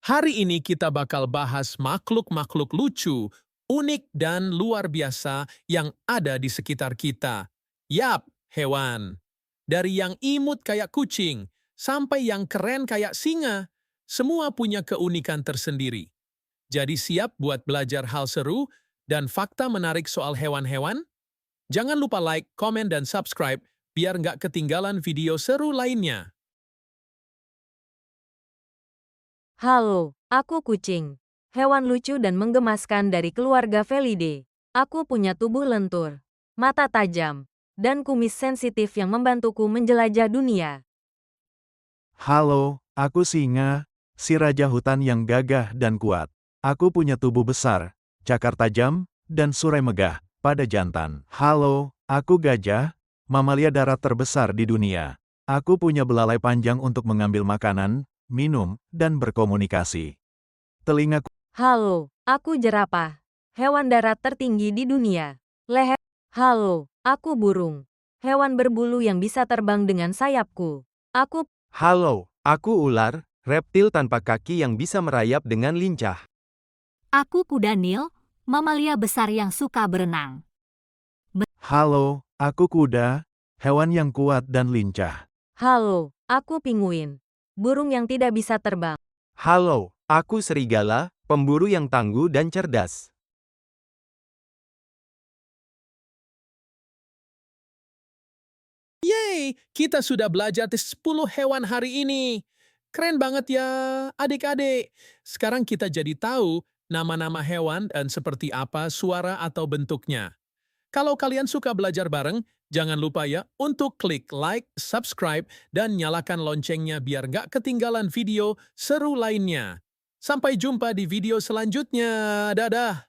Hari ini kita bakal bahas makhluk-makhluk lucu, unik dan luar biasa yang ada di sekitar kita. Yap, hewan. Dari yang imut kayak kucing, sampai yang keren kayak singa, semua punya keunikan tersendiri. Jadi siap buat belajar hal seru dan fakta menarik soal hewan-hewan? Jangan lupa like, komen, dan subscribe biar nggak ketinggalan video seru lainnya. Halo, aku kucing. Hewan lucu dan menggemaskan dari keluarga Felidae. Aku punya tubuh lentur, mata tajam, dan kumis sensitif yang membantuku menjelajah dunia. Halo, aku singa, si raja hutan yang gagah dan kuat. Aku punya tubuh besar, cakar tajam, dan surai megah pada jantan. Halo, aku gajah, mamalia darat terbesar di dunia. Aku punya belalai panjang untuk mengambil makanan, minum, dan berkomunikasi. Telingaku Halo, aku jerapah. Hewan darat tertinggi di dunia. Leher. Halo, aku burung. Hewan berbulu yang bisa terbang dengan sayapku. Aku Halo, aku ular, reptil tanpa kaki yang bisa merayap dengan lincah. Aku kuda Nil, mamalia besar yang suka berenang. Halo, aku kuda, hewan yang kuat dan lincah. Halo, aku penguin. Burung yang tidak bisa terbang. Halo, aku serigala, pemburu yang tangguh dan cerdas. Yeay, kita sudah belajar 10 hewan hari ini. Keren banget ya, adik-adik. Sekarang kita jadi tahu nama-nama hewan dan seperti apa suara atau bentuknya. Kalau kalian suka belajar bareng, jangan lupa ya untuk klik like, subscribe, dan nyalakan loncengnya biar nggak ketinggalan video seru lainnya. Sampai jumpa di video selanjutnya. Dadah!